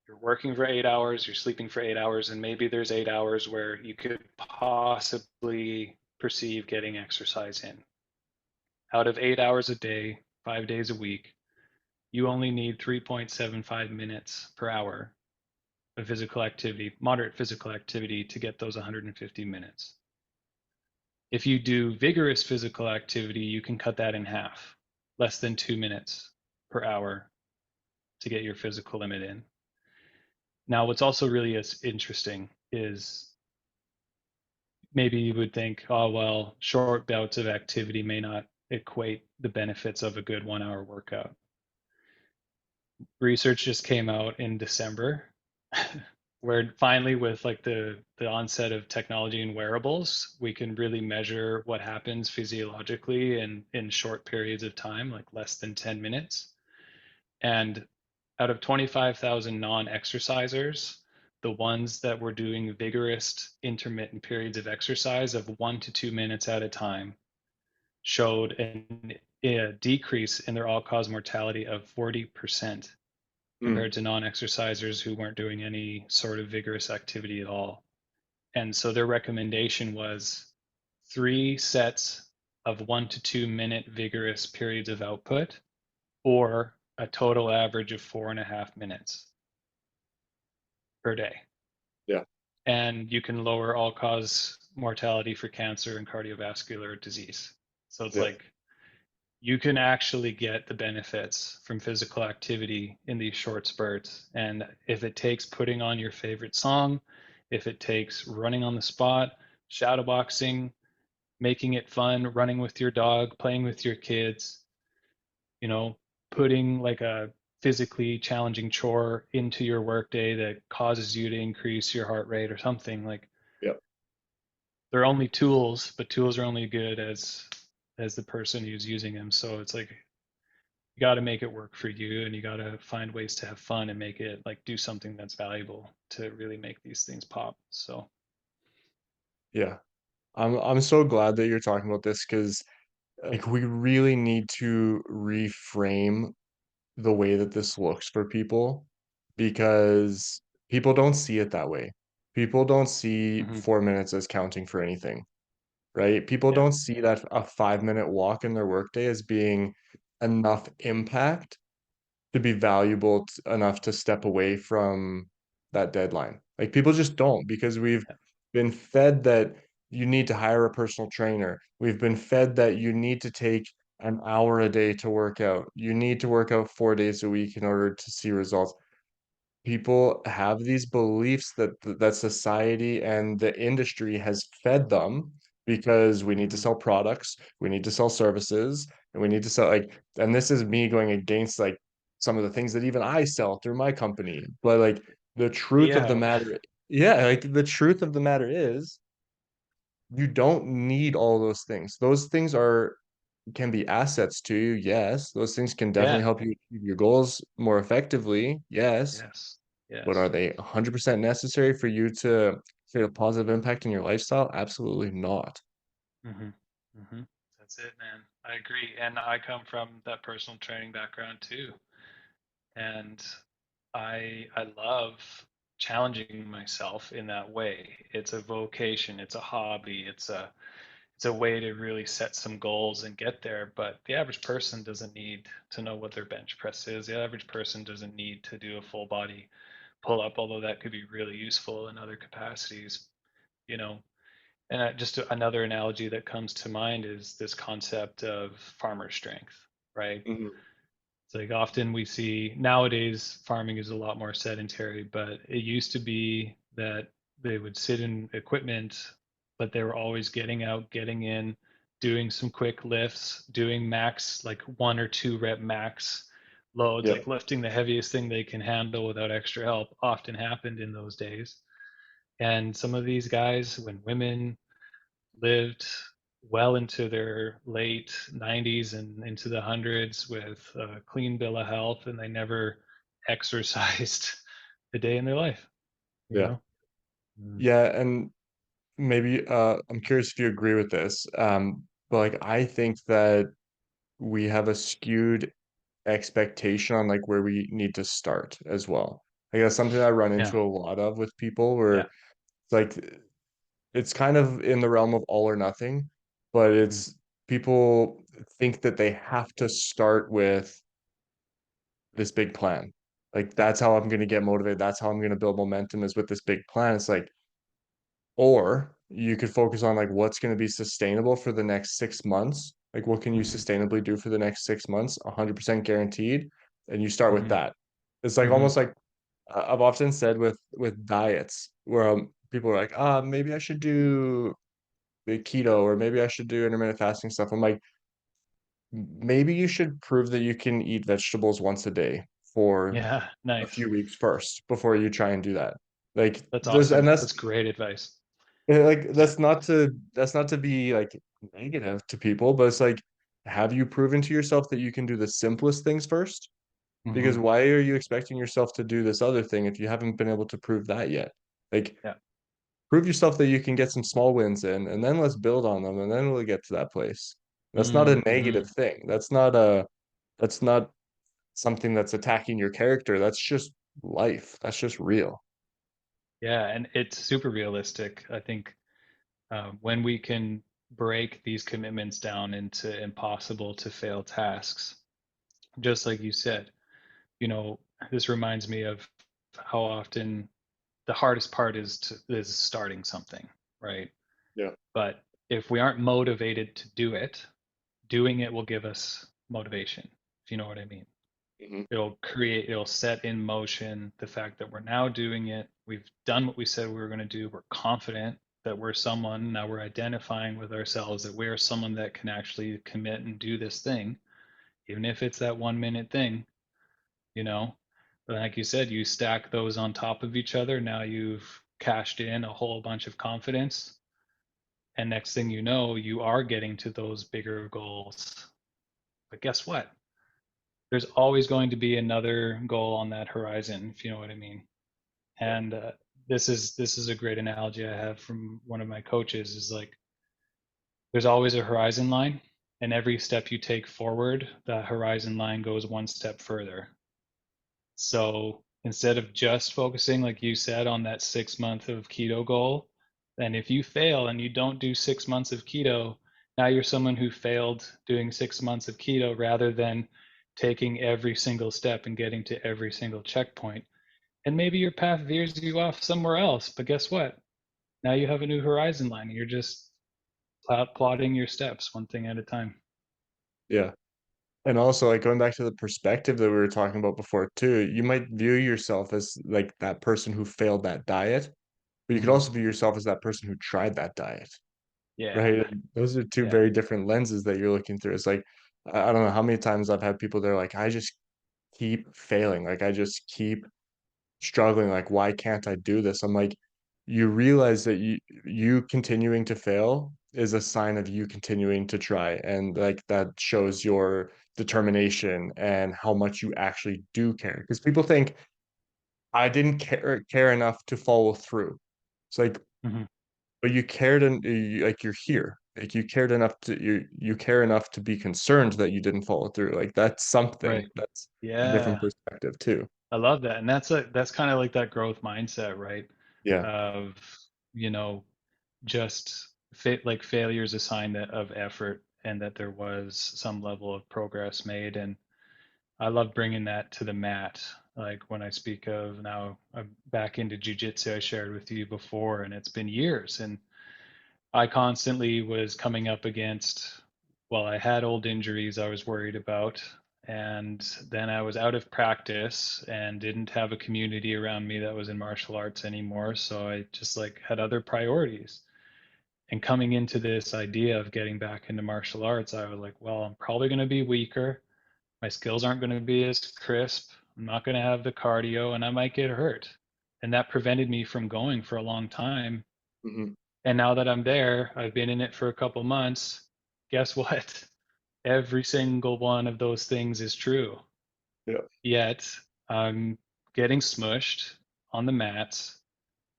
you're working for 8 hours, you're sleeping for 8 hours, and maybe there's 8 hours where you could possibly perceive getting exercise in. Out of 8 hours a day, 5 days a week, you only need 3.75 minutes per hour of physical activity, moderate physical activity, to get those 150 minutes. If you do vigorous physical activity, you can cut that in half, less than 2 minutes per hour to get your physical limit in. Now, what's also really interesting is maybe you would think, oh, well, short bouts of activity may not equate the benefits of a good 1 hour workout. Research just came out in December where finally, with like the onset of technology and wearables, we can really measure what happens physiologically in short periods of time, like less than 10 minutes. And out of 25,000 non-exercisers, the ones that were doing vigorous intermittent periods of exercise of 1 to 2 minutes at a time showed a decrease in their all-cause mortality of 40% Mm, compared to non-exercisers who weren't doing any sort of vigorous activity at all. And so their recommendation was 3 sets of 1 to 2 minute vigorous periods of output, or a total average of 4.5 minutes per day. yeah, And you can lower all cause mortality for cancer and cardiovascular disease. So it's yeah, like you can actually get the benefits from physical activity in these short spurts. And if it takes putting on your favorite song, if it takes running on the spot, shadowboxing, making it fun, running with your dog, playing with your kids, you know, putting like a physically challenging chore into your workday that causes you to increase your heart rate or something, like yeah, they're only tools, but tools are only good as the person who's using them. So it's like you got to make it work for you, and you got to find ways to have fun and make it like do something that's valuable to really make these things pop. So yeah. I'm so glad that you're talking about this because like we really need to reframe the way that this looks for people because people don't see it that way. People don't see mhm, 4 minutes as counting for anything, right? People yeah, don't see that a 5 minute walk in their workday as being enough impact to be valuable enough to step away from that deadline. Like people just don't because we've yeah, been fed that you need to hire a personal trainer. We've been fed that you need to take an hour a day to work out. You need to work out 4 days a week in order to see results. People have these beliefs that society and the industry has fed them because we need to mhm, sell products, we need to sell services, and we need to sell like, and this is me going against like some of the things that even I sell through my company. But like the truth of the yeah, matter, yeah, like the truth of the matter is you don't need all those things. Those things are can be assets to you, yes. Those things can definitely yeah, help you achieve your goals more effectively, yes. yes, But are yes. they 100% necessary for you to create a positive impact in your lifestyle? Absolutely not. Mhm, mhm. That's it, man. I agree, and I come from that personal training background too, and I love challenging myself in that way. It's a vocation, it's a hobby, it's a way to really set some goals and get there. But the average person doesn't need to know what their bench press is. The average person doesn't need to do a full body pull up, although that could be really useful in other capacities, you know. And just another analogy that comes to mind is this concept of farmer strength, right? Mhm. It's like often we see nowadays farming is a lot more sedentary, but it used to be that they would sit in equipment, but they were always getting out, getting in, doing some quick lifts, doing max, like 1 or 2 rep max loads, Yeah, like lifting the heaviest thing they can handle without extra help, often happened in those days. And some of these guys, when women lived well into their late 90s and into the hundreds with a clean bill of health, and they never exercised a day in their life, you yeah. know? Mm. Yeah, and maybe I'm curious if you agree with this. But like I think that we have a skewed expectation on like where we need to start as well. Like that's something I run Yeah. into a lot of with people where Yeah. it's like it's kind of in the realm of all or nothing, but Mhm. it's people think that they have to start with this big plan. Like that's how I'm going to get motivated. That's how I'm going to build momentum is with this big plan. It's like, or you could focus on like what's going to be sustainable for the next 6 months. Like what can you Mhm. sustainably do for the next 6 months, 100% guaranteed, and you start with Mhm. that. It's like Mhm. almost like I've often said with diets where people are like, maybe I should do the keto or maybe I should do intermittent fasting stuff. I'm like, maybe you should prove that you can eat vegetables once a day for Yeah. a Nice. few weeks first before you try and do that. Like That's there's and awesome. that's That's great advice. like that's not to be like negative to people, but it's like have you proven to yourself that you can do the simplest things first? Because Mhm. why are you expecting yourself to do this other thing if you haven't been able to prove that yet? Like Yeah. prove yourself that you can get some small wins in, and then let's build on them, and then we'll get to that place. That's not a negative Mhm. thing. That's not something that's attacking your character. That's just life. That's just real. Yeah, and it's super realistic. I think when we can break these commitments down into impossible to fail tasks, just like you said, you know, this reminds me of how often the hardest part is starting something, right? Yeah. But if we aren't motivated to do it, doing it will give us motivation, if you know what I mean. Hmm. It'll set in motion the fact that we're now doing it. We've done what we said we were going to do. We're confident that we're someone. Now we're identifying with ourselves that we're someone that can actually commit and do this thing, even if it's that 1 minute thing, you know. But like you said, you stack those on top of each other. Now you've cashed in a whole bunch of confidence. And next thing you know, you are getting to those bigger goals. But guess what? There's always going to be another goal on that horizon, if you know what I mean. Yeah. And this is a great analogy I have from one of my coaches. Is like there's always a horizon line, and every step you take forward, the horizon line goes one step further. So instead of just focusing, like you said, on that 6 month of keto goal, then if you fail and you don't do 6 months of keto, now you're someone who failed doing 6 months of keto rather than taking every single step and getting to every single checkpoint. And maybe your path veers you off somewhere else, but guess what? Now you have a new horizon line and you're just plotting your steps one thing at a time. Yeah. And also, like going back to the perspective that we were talking about before too, you might view yourself as like that person who failed that diet, but you could Hmm. also view yourself as that person who tried that diet, Yeah. right? And those are two Yeah. very different lenses that you're looking through. It's like I don't know how many times I've had people that are like, I just keep failing, like I just keep struggling, like why can't I do this? I'm like, you realize that you continuing to fail is a sign of you continuing to try, and like that shows your determination and how much you actually do care. Because people think I didn't care enough to follow through. It's like, Hmm. but you cared and like you're here. Like you cared enough to you care enough to be concerned that you didn't follow through. Like that's something. Right. That's a different Yeah. perspective too. I love that. And that's kind of like that growth mindset, right? Yeah. Of, you know, just like failure is a sign of effort and that there was some level of progress made. And I love bringing that to the mat. Like when I speak of now, I'm back into jujitsu, I shared with you before, and it's been years. And I constantly was coming up against, well, I had old injuries I was worried about. And then I was out of practice and didn't have a community around me that was in martial arts anymore. So I just like had other priorities. And coming into this idea of getting back into martial arts, I was like, well, I'm probably going to be weaker. My skills aren't going to be as crisp. I'm not going to have the cardio and I might get hurt. And that prevented me from going for a long time. Hmm. And now that I'm there, I've been in it for a couple months. Guess what? Every single one of those things is true. Yeah. Yet I'm getting smushed on the mats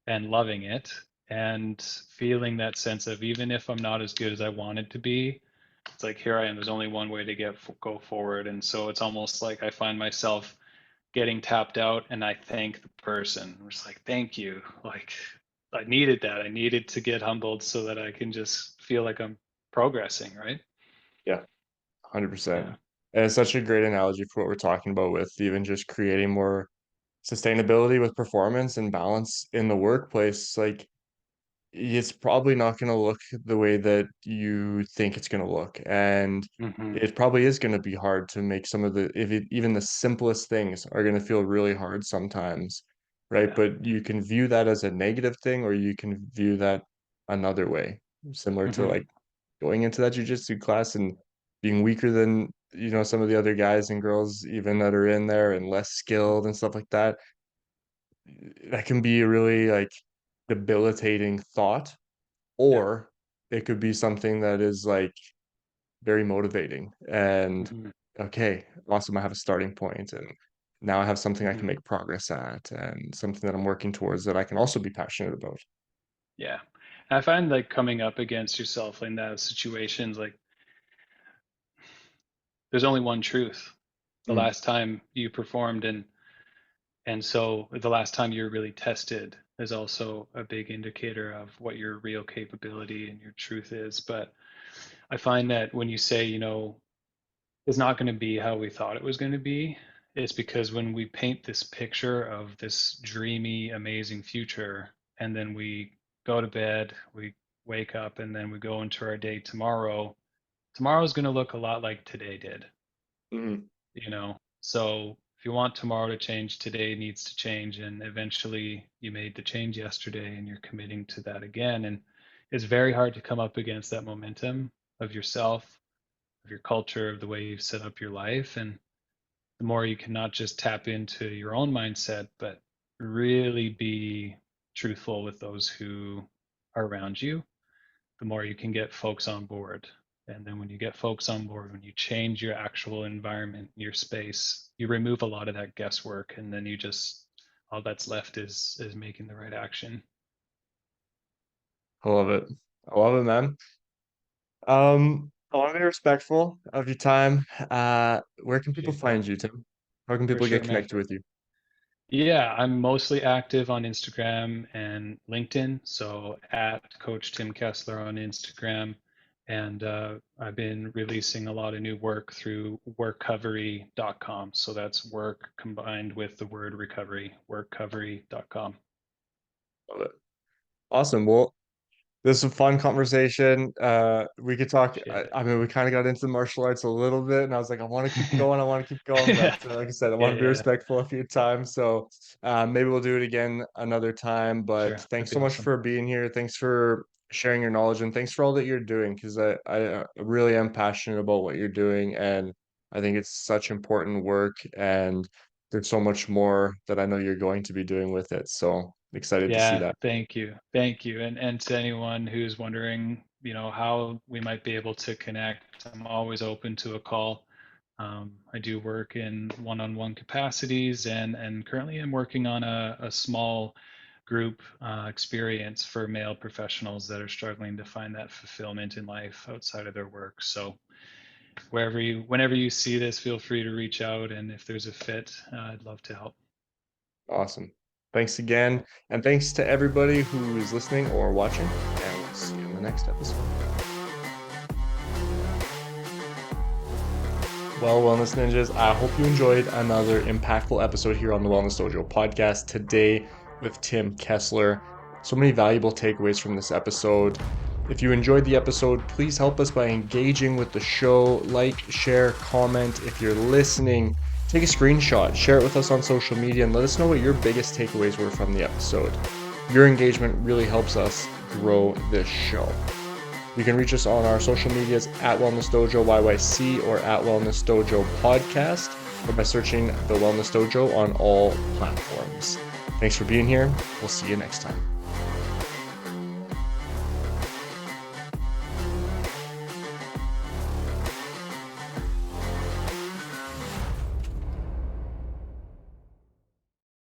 and loving it and feeling that sense of even if I'm not as good as I wanted to be, It's like, here I am. There's only one way to go forward. And so it's almost like I find myself getting tapped out and I thank the person. I'm just like, thank you. Like, I needed that. I needed to get humbled so that I can just feel like I'm progressing, right? Yeah, 100%. Yeah. And it's such a great analogy for what we're talking about with even just creating more sustainability with performance and balance in the workplace. Like, it's probably not going to look the way that you think it's going to look. And Hmm. it probably is going to be hard to make some of the, even the simplest things are going to feel really hard sometimes, right? Yeah. But you can view that as a negative thing, or you can view that another way, similar to Hmm. like going into that jujitsu class and being weaker than, some of the other guys and girls even that are in there and less skilled and stuff like that. That can be a really like debilitating thought, Yeah. or it could be something that is like very motivating and Hmm. okay, awesome, I have a starting point and now I have something I Hmm. can make progress at and something that I'm working towards that I can also be passionate about. Yeah. And I find like coming up against yourself in those situations, like there's only one truth. The Mm, last time you performed, and so the last time you're really tested is also a big indicator of what your real capability and your truth is. But I find that when you say, it's not going to be how we thought it was going to be, it's because when we paint this picture of this dreamy, amazing future, and then we go to bed, we wake up, and then we go into our day tomorrow's going to look a lot like today did, mm, So if you want tomorrow to change, today needs to change. And eventually you made the change yesterday and you're committing to that again. And it's very hard to come up against that momentum of yourself, of your culture, of the way you've set up your life. And the more you can not just tap into your own mindset, but really be truthful with those who are around you, the more you can get folks on board. And then when you get folks on board, when you change your actual environment, your space, you remove a lot of that guesswork, and then you just all that's left is making the right action. I love it. I love it, man. I want to be respectful of your time. Where can people Appreciate that find you, Tim? How can for people get sure, man. connected with you? Yeah, I'm mostly active on Instagram and LinkedIn. So at Coach Tim Kessler on Instagram. And I've been releasing a lot of new work through workcovery.com. So that's work combined with the word recovery, workcovery.com. Love it. Awesome. Well, this is a fun conversation. We could talk. Appreciate I mean, we kind of got into the martial arts a little bit, and I was like, I want to keep it. going. I want to keep going, but like I said, I Yeah, want to be yeah, respectful of your time. So maybe we'll do it again another time. But sure. That'd thanks be so much awesome. for being here. Thanks for sharing your knowledge, and thanks for all that you're doing. Because I really am passionate about what you're doing, and I think it's such important work. And there's so much more that I know you're going to be doing with it. So excited to see Yeah, that. thank you. Thank you. And to anyone who's wondering, how we might be able to connect, I'm always open to a call. I do work in one-on-one capacities, and currently I'm working on a small group experience for male professionals that are struggling to find that fulfillment in life outside of their work. So whenever you see this, feel free to reach out, and if there's a fit, I'd love to help. Awesome. Thanks again. And thanks to everybody who is listening or watching. And we'll see you in the next episode. Well, Wellness Ninjas, I hope you enjoyed another impactful episode here on the Wellness Dojo podcast today with Tim Kessler. So many valuable takeaways from this episode. If you enjoyed the episode, please help us by engaging with the show. Like, share, comment. If you're listening, take a screenshot, share it with us on social media, and let us know what your biggest takeaways were from the episode. Your engagement really helps us grow this show. You can reach us on our social medias at Wellness Dojo YYC or at Wellness Dojo Podcast, or by searching the Wellness Dojo on all platforms. Thanks for being here. We'll see you next time.